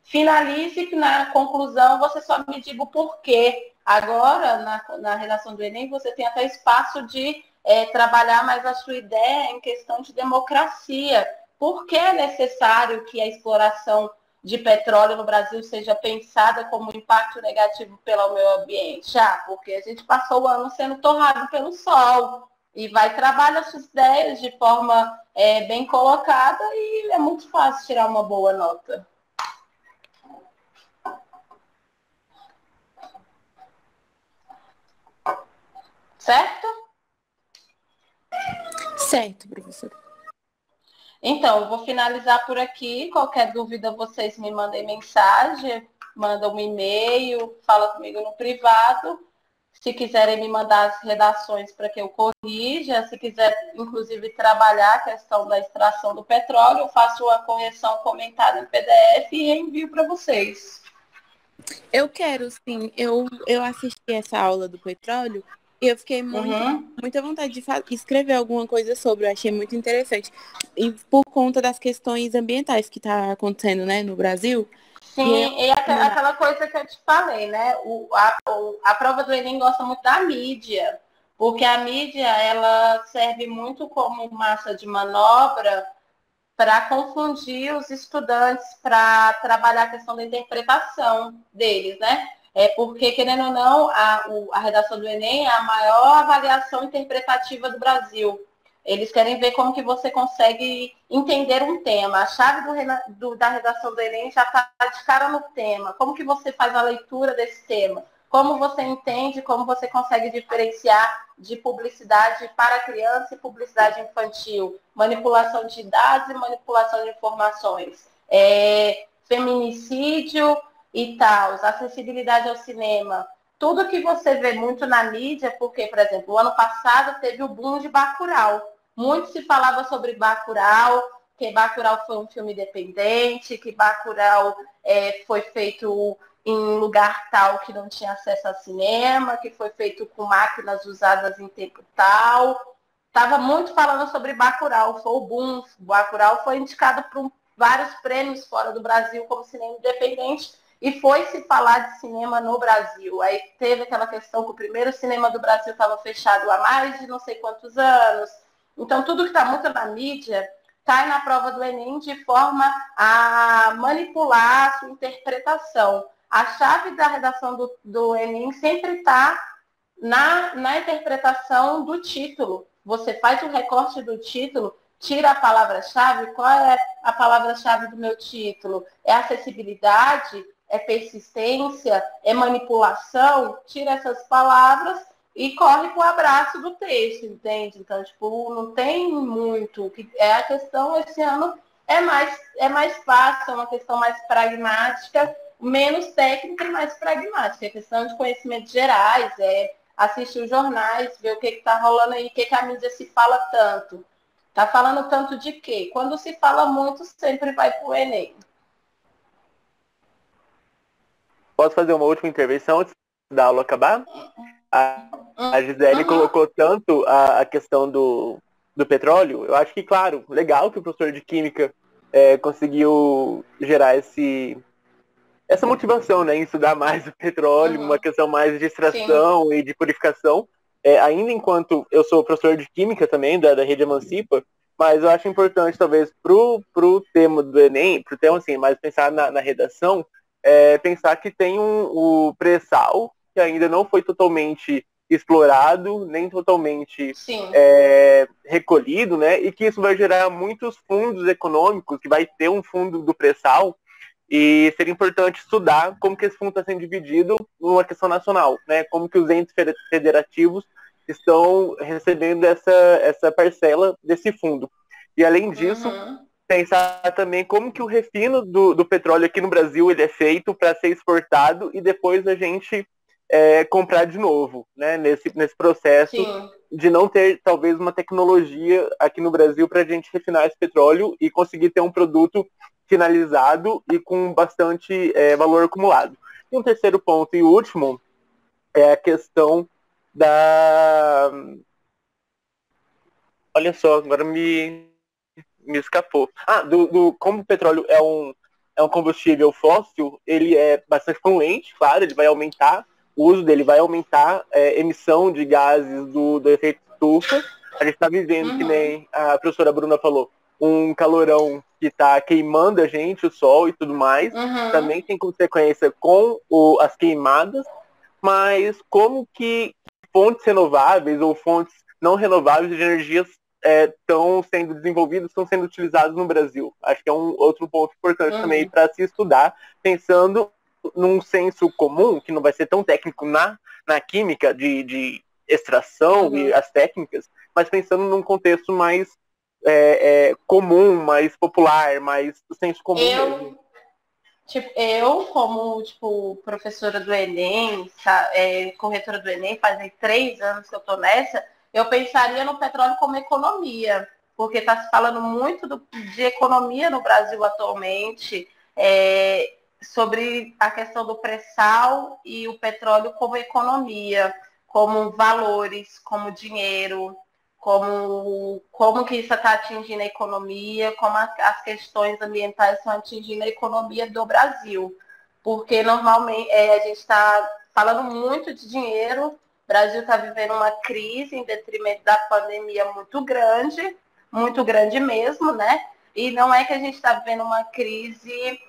[SPEAKER 1] finalize que na conclusão você só me diga o porquê. Agora, na redação do Enem, você tem até espaço de trabalhar mais a sua ideia em questão de democracia. Por que é necessário que a exploração de petróleo no Brasil seja pensada como um impacto negativo pelo meio ambiente? Porque a gente passou o ano sendo torrado pelo sol. E vai trabalhar suas ideias de forma bem colocada e é muito fácil tirar uma boa nota. Certo?
[SPEAKER 2] Certo, professora.
[SPEAKER 1] Então, eu vou finalizar por aqui. Qualquer dúvida, vocês me mandem mensagem, mandam um e-mail, fala comigo no privado. Se quiserem me mandar as redações para que eu corrija, se quiser, inclusive, trabalhar a questão da extração do petróleo, eu faço uma correção comentada em PDF e envio para vocês.
[SPEAKER 2] Eu quero, sim. Eu assisti essa aula do petróleo e eu fiquei muita vontade de escrever alguma coisa sobre. Eu achei muito interessante. E por conta das questões ambientais que tá acontecendo, né, no Brasil.
[SPEAKER 1] Sim, e aquela coisa que eu te falei, né? A prova do Enem gosta muito da mídia, porque a mídia ela serve muito como massa de manobra para confundir os estudantes, para trabalhar a questão da interpretação deles, né? Porque, querendo ou não, a redação do Enem é a maior avaliação interpretativa do Brasil. Eles querem ver como que você consegue entender um tema. A chave da redação do Enem já está de cara no tema. Como que você faz a leitura desse tema? Como você entende, como você consegue diferenciar de publicidade para criança e publicidade infantil, manipulação de dados e manipulação de informações, feminicídio e tal, acessibilidade ao cinema. Tudo que você vê muito na mídia, porque, por exemplo, o ano passado teve o boom de Bacurau. Muito se falava sobre Bacurau, que Bacurau foi um filme independente, que Bacurau foi feito em lugar tal que não tinha acesso a cinema, que foi feito com máquinas usadas em tempo tal. Estava muito falando sobre Bacurau, foi o boom. Bacurau foi indicado por vários prêmios fora do Brasil como cinema independente e foi se falar de cinema no Brasil. Aí teve aquela questão que o primeiro cinema do Brasil estava fechado há mais de não sei quantos anos. Então, tudo que está muito na mídia cai na prova do Enem de forma a manipular a sua interpretação. A chave da redação do Enem sempre está na interpretação do título. Você faz o recorte do título, tira a palavra-chave. Qual é a palavra-chave do meu título? É acessibilidade? É persistência? É manipulação? Tira essas palavras e corre para o abraço do texto, entende? Então, tipo, não tem muito. A questão esse ano é mais fácil, é uma questão mais pragmática, menos técnica e mais pragmática. É questão de conhecimentos gerais, assistir os jornais, ver o que está rolando aí, o que a mídia se fala tanto. Está falando tanto de quê? Quando se fala muito, sempre vai para o Enem.
[SPEAKER 3] Posso fazer uma última intervenção antes da aula acabar? A Gisele colocou tanto a questão do petróleo. Eu acho que, claro, legal que o professor de Química conseguiu gerar essa motivação, né, em estudar mais o petróleo, uma questão mais de extração e de purificação. Ainda enquanto eu sou professor de Química também, da Rede Emancipa, mas eu acho importante, talvez, pro tema do Enem, pro tema, assim, mais pensar na redação, pensar que tem o pré-sal, que ainda não foi totalmente explorado, nem totalmente recolhido, né? E que isso vai gerar muitos fundos econômicos, que vai ter um fundo do pré-sal, e seria importante estudar como que esse fundo está sendo dividido numa questão nacional, né? Como que os entes federativos estão recebendo essa parcela desse fundo. E além disso, pensar também como que o refino do petróleo aqui no Brasil ele é feito para ser exportado e depois a gente comprar de novo, né? Nesse processo de não ter, talvez, uma tecnologia aqui no Brasil para a gente refinar esse petróleo e conseguir ter um produto finalizado e com bastante valor acumulado. E um terceiro ponto e último é a questão da... Olha só, agora me escapou. Como o petróleo é um combustível fóssil, ele é bastante poluente, claro, ele vai aumentar, o uso dele vai aumentar a emissão de gases do efeito estufa. A gente está vivendo, que nem a professora Bruna falou, um calorão que está queimando a gente, o sol e tudo mais. Também tem consequência com as queimadas, mas como que fontes renováveis ou fontes não renováveis de energias estão sendo desenvolvidas, estão sendo utilizadas no Brasil. Acho que é um outro ponto importante também para se estudar, pensando num senso comum, que não vai ser tão técnico na química de extração e as técnicas, mas pensando num contexto mais comum, mais popular, mais senso comum mesmo.
[SPEAKER 1] Eu, como professora do Enem, corretora do Enem, fazem 3 anos que eu estou nessa, eu pensaria no petróleo como economia, porque está se falando muito de economia no Brasil atualmente, sobre a questão do pré-sal e o petróleo como economia, como valores, como dinheiro, como que isso está atingindo a economia, como as questões ambientais estão atingindo a economia do Brasil. Porque normalmente a gente está falando muito de dinheiro, o Brasil está vivendo uma crise em detrimento da pandemia muito grande mesmo, né? E não é que a gente está vivendo uma crise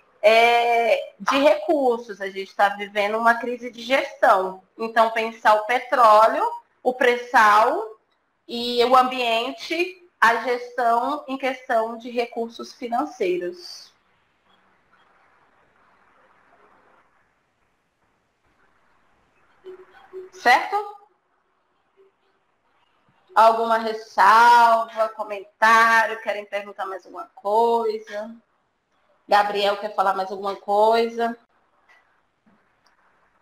[SPEAKER 1] de recursos, a gente está vivendo uma crise de gestão. Então, pensar o petróleo, o pré-sal e o ambiente, a gestão em questão de recursos financeiros. Certo? Alguma ressalva, comentário? Querem perguntar mais alguma coisa? Gabriel quer falar mais alguma coisa?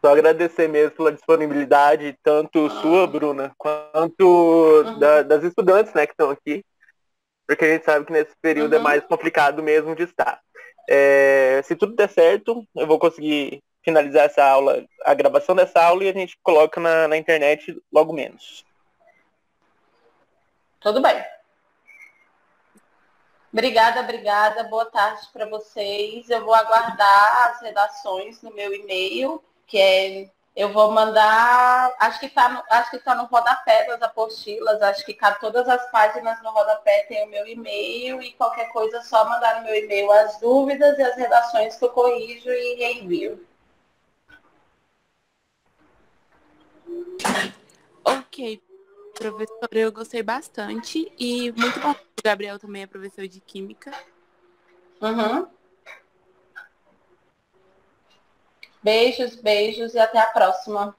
[SPEAKER 3] Só agradecer mesmo pela disponibilidade, tanto sua, Bruna, quanto das estudantes, né, que estão aqui, porque a gente sabe que nesse período é mais complicado mesmo de estar. Se tudo der certo, eu vou conseguir finalizar essa aula, a gravação dessa aula, e a gente coloca na internet logo menos.
[SPEAKER 1] Tudo bem. Obrigada. Boa tarde para vocês. Eu vou aguardar as redações no meu e-mail, eu vou mandar, acho que tá no rodapé das apostilas, acho que todas as páginas no rodapé tem o meu e-mail, e qualquer coisa é só mandar no meu e-mail as dúvidas e as redações que eu corrijo e reenvio.
[SPEAKER 2] Ok, professora, eu gostei bastante e muito bom. O Gabriel também é professor de Química.
[SPEAKER 1] Beijos e até a próxima.